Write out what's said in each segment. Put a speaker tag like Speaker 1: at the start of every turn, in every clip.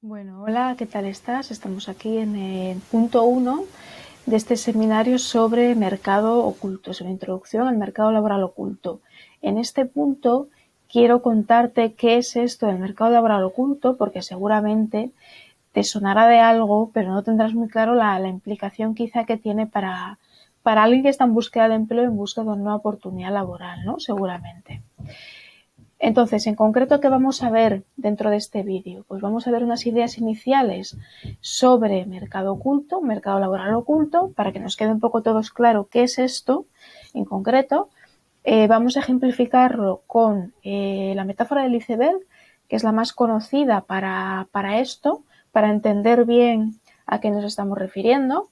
Speaker 1: Bueno, hola, ¿qué tal estás? Estamos aquí en el punto 1 de este seminario sobre mercado oculto, sobre introducción al mercado laboral oculto. En este punto quiero contarte qué es esto del mercado laboral oculto, porque seguramente te sonará de algo, pero no tendrás muy claro la implicación quizá que tiene para alguien que está en búsqueda de empleo, en busca de una nueva oportunidad laboral, ¿no? Seguramente. Entonces, en concreto, ¿qué vamos a ver dentro de este vídeo? Pues vamos a ver unas ideas iniciales sobre mercado oculto, mercado laboral oculto, para que nos quede un poco todos claro qué es esto en concreto. Vamos a ejemplificarlo con la metáfora del iceberg, que es la más conocida para esto, para entender bien a qué nos estamos refiriendo.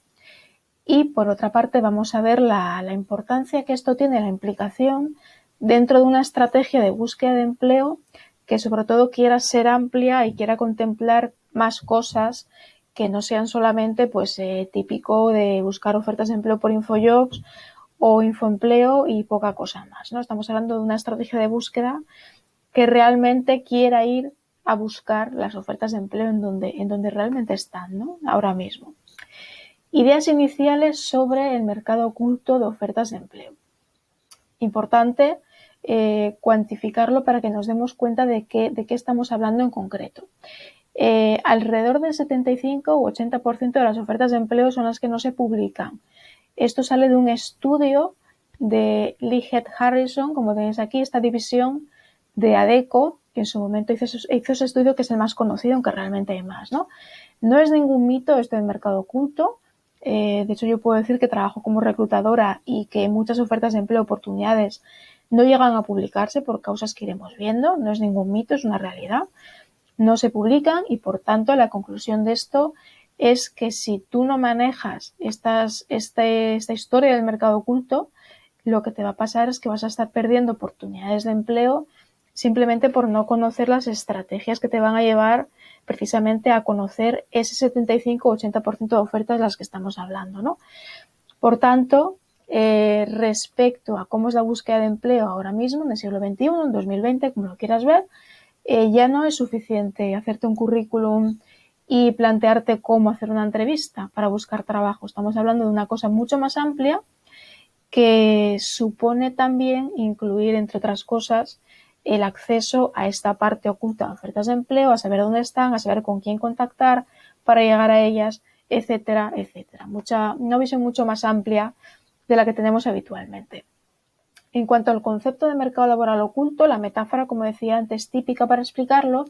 Speaker 1: Y por otra parte vamos a ver la importancia que esto tiene, la implicación dentro de una estrategia de búsqueda de empleo que sobre todo quiera ser amplia y quiera contemplar más cosas que no sean solamente pues típico de buscar ofertas de empleo por Infojobs o Infoempleo y poca cosa más, ¿no? Estamos hablando de una estrategia de búsqueda que realmente quiera ir a buscar las ofertas de empleo en donde realmente están, ¿no? Ahora mismo. Ideas iniciales sobre el mercado oculto de ofertas de empleo. Importante cuantificarlo para que nos demos cuenta de qué estamos hablando en concreto. Alrededor del 75 u 80% de las ofertas de empleo son las que no se publican. Esto sale de un estudio de Lee Head Harrison, como tenéis aquí, esta división de ADECO, que en su momento hizo ese estudio, que es el más conocido, aunque realmente hay más, ¿no? No es ningún mito esto del mercado oculto. De hecho, yo puedo decir que trabajo como reclutadora y que muchas ofertas de empleo, oportunidades, no llegan a publicarse por causas que iremos viendo. No es ningún mito, es una realidad. No se publican y, por tanto, la conclusión de esto es que si tú no manejas esta historia del mercado oculto, lo que te va a pasar es que vas a estar perdiendo oportunidades de empleo simplemente por no conocer las estrategias que te van a llevar precisamente a conocer ese 75 o 80% de ofertas de las que estamos hablando, ¿no? Por tanto, respecto a cómo es la búsqueda de empleo ahora mismo, en el siglo XXI, en 2020, como lo quieras ver, ya no es suficiente hacerte un currículum y plantearte cómo hacer una entrevista para buscar trabajo. Estamos hablando de una cosa mucho más amplia que supone también incluir, entre otras cosas, el acceso a esta parte oculta de ofertas de empleo, a saber dónde están, a saber con quién contactar para llegar a ellas, etcétera, etcétera. Una visión mucho más amplia de la que tenemos habitualmente. En cuanto al concepto de mercado laboral oculto, la metáfora, como decía antes, típica para explicarlo,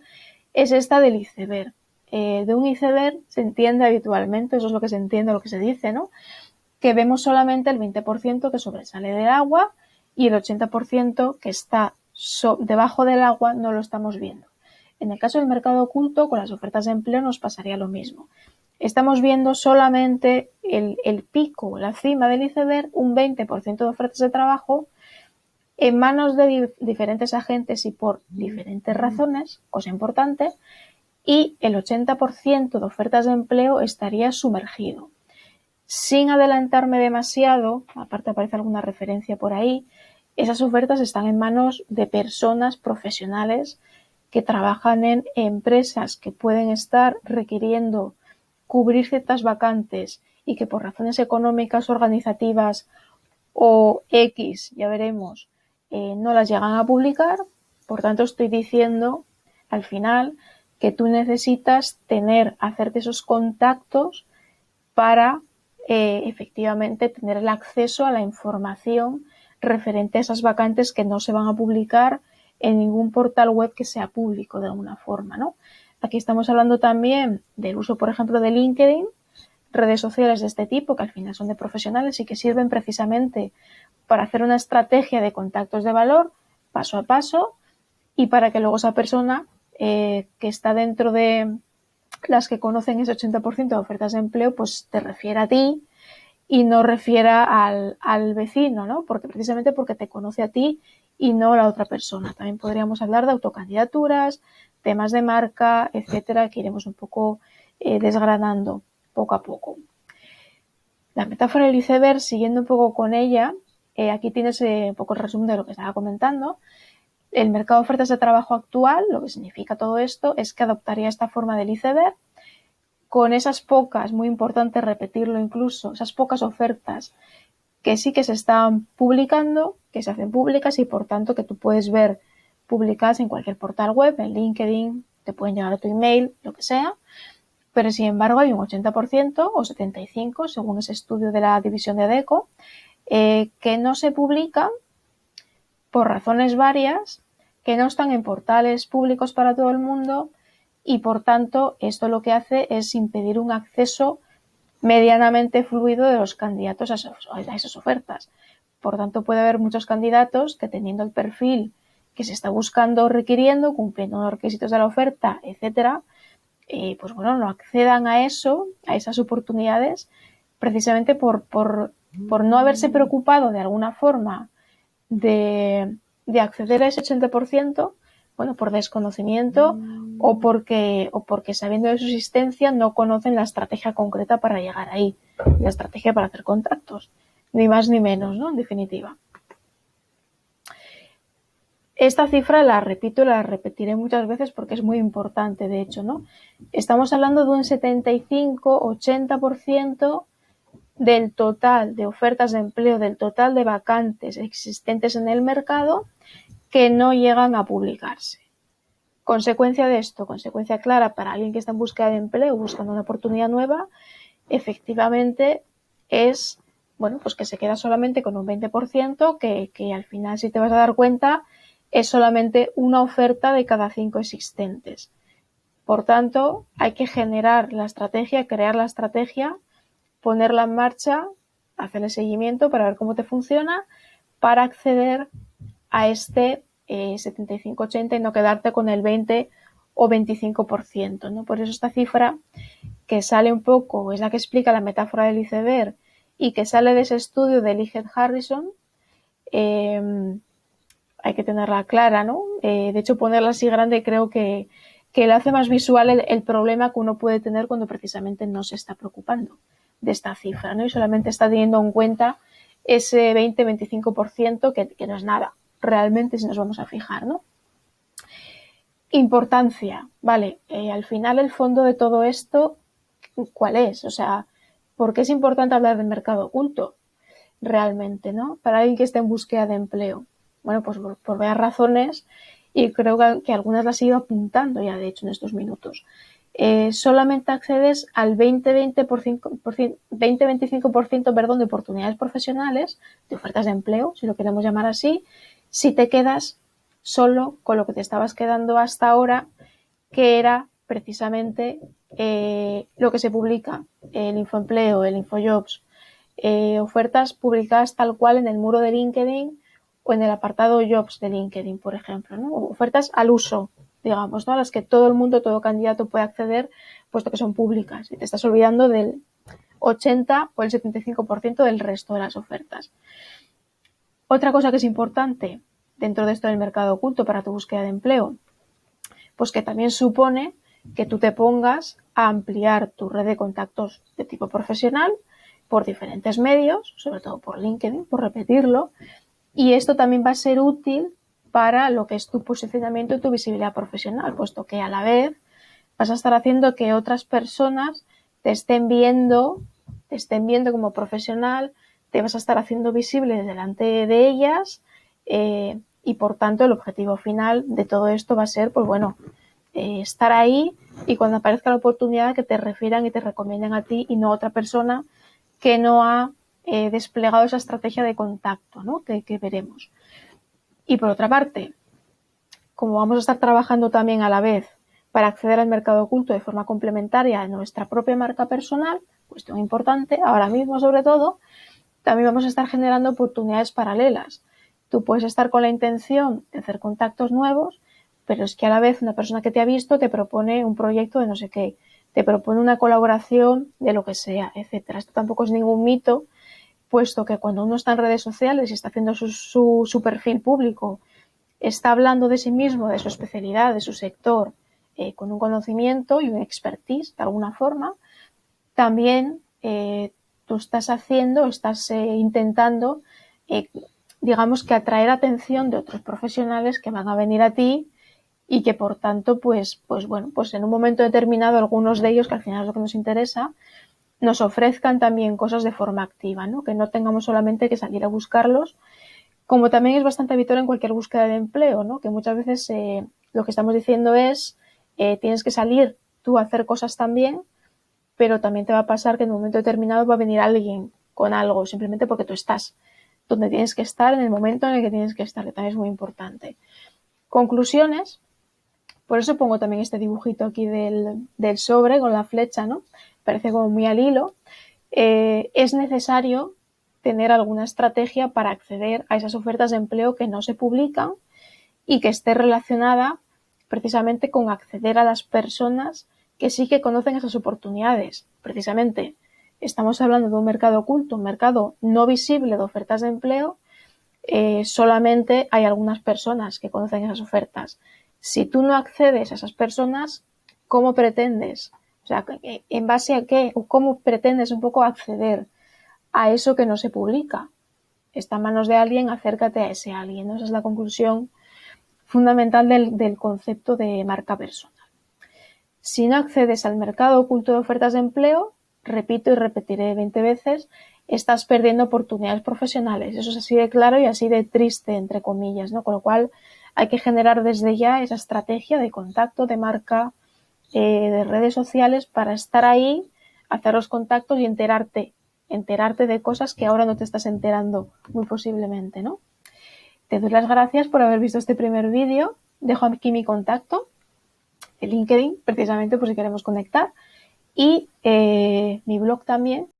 Speaker 1: es esta del iceberg. De un iceberg se entiende habitualmente, eso es lo que se entiende, lo que se dice, ¿no? Que vemos solamente el 20% que sobresale del agua y el 80% que está debajo del agua no lo estamos viendo. En el caso del mercado oculto, con las ofertas de empleo nos pasaría lo mismo. Estamos viendo solamente el pico, la cima del iceberg, un 20% de ofertas de trabajo en manos de diferentes agentes y por diferentes razones, cosa importante, y el 80% de ofertas de empleo estaría sumergido. Sin adelantarme demasiado, aparte aparece alguna referencia por ahí, esas ofertas están en manos de personas profesionales que trabajan en empresas que pueden estar requiriendo cubrir ciertas vacantes y que por razones económicas, organizativas o X, ya veremos, no las llegan a publicar. Por tanto, estoy diciendo al final que tú necesitas hacerte esos contactos para efectivamente tener el acceso a la información referente a esas vacantes que no se van a publicar en ningún portal web que sea público de alguna forma, ¿no? Aquí estamos hablando también del uso, por ejemplo, de LinkedIn, redes sociales de este tipo, que al final son de profesionales y que sirven precisamente para hacer una estrategia de contactos de valor paso a paso y para que luego esa persona que está dentro de las que conocen ese 80% de ofertas de empleo, pues te refiera a ti y no refiera al vecino, ¿no? Precisamente porque te conoce a ti y no a la otra persona. También podríamos hablar de autocandidaturas, temas de marca, etcétera, que iremos un poco desgranando poco a poco. La metáfora del iceberg, siguiendo un poco con ella, aquí tienes un poco el resumen de lo que estaba comentando. El mercado de ofertas de trabajo actual, lo que significa todo esto, es que adoptaría esta forma del iceberg con esas pocas, muy importante repetirlo incluso, esas pocas ofertas que sí que se están publicando, que se hacen públicas y por tanto que tú puedes ver publicadas en cualquier portal web, en LinkedIn, te pueden llegar a tu email, lo que sea, pero sin embargo hay un 80% o 75%, según ese estudio de la división de ADECO, que no se publican por razones varias, que no están en portales públicos para todo el mundo y por tanto esto lo que hace es impedir un acceso medianamente fluido de los candidatos a esas ofertas. Por tanto, puede haber muchos candidatos que teniendo el perfil que se está buscando o requiriendo, cumpliendo los requisitos de la oferta, etcétera, pues bueno, no accedan a eso, a esas oportunidades, precisamente por no haberse preocupado de alguna forma de acceder a ese 80%, bueno, por desconocimiento o porque sabiendo de su existencia no conocen la estrategia concreta para llegar ahí, la estrategia para hacer contactos, ni más ni menos, ¿no? En definitiva. Esta cifra la repito y la repetiré muchas veces porque es muy importante, de hecho, ¿no? Estamos hablando de un 75-80% del total de ofertas de empleo, del total de vacantes existentes en el mercado que no llegan a publicarse. Consecuencia de esto, consecuencia clara para alguien que está en búsqueda de empleo, buscando una oportunidad nueva, efectivamente es, bueno, pues que se queda solamente con un 20%, que al final, si te vas a dar cuenta, es solamente una oferta de cada 5 existentes. Por tanto, hay que generar la estrategia, crear la estrategia, ponerla en marcha, hacer el seguimiento para ver cómo te funciona, para acceder a este 75-80 y no quedarte con el 20 o 25%, ¿no? Por eso esta cifra que sale un poco, es la que explica la metáfora del iceberg y que sale de ese estudio de Liggett Harrison, hay que tenerla clara, ¿no? De hecho, ponerla así grande creo que le hace más visual el problema que uno puede tener cuando precisamente no se está preocupando de esta cifra, ¿no? Y solamente está teniendo en cuenta ese 20-25% que no es nada, realmente, si nos vamos a fijar, ¿no? Importancia, vale, al final el fondo de todo esto, ¿cuál es? O sea, ¿por qué es importante hablar del mercado oculto? Realmente, ¿no? Para alguien que esté en búsqueda de empleo. Bueno, pues por varias razones y creo que algunas las he ido apuntando ya, de hecho, en estos minutos. Solamente accedes al 20-25% de oportunidades profesionales, de ofertas de empleo, si lo queremos llamar así, si te quedas solo con lo que te estabas quedando hasta ahora, que era precisamente lo que se publica, el Infoempleo, el Infojobs, ofertas publicadas tal cual en el muro de LinkedIn o en el apartado Jobs de LinkedIn, por ejemplo, ¿no? Ofertas al uso, digamos, ¿no? A las que todo el mundo, todo candidato puede acceder, puesto que son públicas. Y te estás olvidando del 80 o el 75% del resto de las ofertas. Otra cosa que es importante dentro de esto del mercado oculto para tu búsqueda de empleo, pues que también supone que tú te pongas a ampliar tu red de contactos de tipo profesional por diferentes medios, sobre todo por LinkedIn, por repetirlo, y esto también va a ser útil para lo que es tu posicionamiento y tu visibilidad profesional, puesto que a la vez vas a estar haciendo que otras personas te estén viendo como profesional, te vas a estar haciendo visible delante de ellas y por tanto el objetivo final de todo esto va a ser, pues bueno, estar ahí y cuando aparezca la oportunidad que te refieran y te recomienden a ti y no a otra persona que no ha desplegado esa estrategia de contacto, ¿no? que veremos. Y por otra parte, como vamos a estar trabajando también a la vez para acceder al mercado oculto de forma complementaria a nuestra propia marca personal, cuestión importante, ahora mismo sobre todo, también vamos a estar generando oportunidades paralelas. Tú puedes estar con la intención de hacer contactos nuevos, pero es que a la vez una persona que te ha visto te propone un proyecto de no sé qué, te propone una colaboración de lo que sea, etcétera. Esto tampoco es ningún mito, puesto que cuando uno está en redes sociales y está haciendo su perfil público, está hablando de sí mismo, de su especialidad, de su sector, con un conocimiento y un expertise de alguna forma, también tú estás intentando digamos que atraer atención de otros profesionales que van a venir a ti y que por tanto, pues en un momento determinado algunos de ellos, que al final es lo que nos interesa, nos ofrezcan también cosas de forma activa, ¿no? Que no tengamos solamente que salir a buscarlos, como también es bastante habitual en cualquier búsqueda de empleo, ¿no? Que muchas veces lo que estamos diciendo es tienes que salir tú a hacer cosas también, pero también te va a pasar que en un momento determinado va a venir alguien con algo, simplemente porque tú estás donde tienes que estar, en el momento en el que tienes que estar, que también es muy importante. Conclusiones, por eso pongo también este dibujito aquí del sobre con la flecha, ¿no? Parece como muy al hilo. Es necesario tener alguna estrategia para acceder a esas ofertas de empleo que no se publican y que esté relacionada precisamente con acceder a las personas que sí que conocen esas oportunidades. Precisamente estamos hablando de un mercado oculto, un mercado no visible de ofertas de empleo. Solamente hay algunas personas que conocen esas ofertas. Si tú no accedes a esas personas, ¿cómo pretendes? O sea, ¿en base a qué? ¿O cómo pretendes un poco acceder a eso que no se publica? Está en manos de alguien, acércate a ese alguien, ¿no? Esa es la conclusión fundamental del concepto de marca personal. Si no accedes al mercado oculto de ofertas de empleo, repito y repetiré 20 veces, estás perdiendo oportunidades profesionales. Eso es así de claro y así de triste, entre comillas, ¿no? Con lo cual hay que generar desde ya esa estrategia de contacto, de marca, de redes sociales para estar ahí, hacer los contactos y enterarte de cosas que ahora no te estás enterando muy posiblemente, ¿no? Te doy las gracias por haber visto este primer vídeo. Dejo aquí mi contacto, el LinkedIn, precisamente por si queremos conectar, y mi blog también,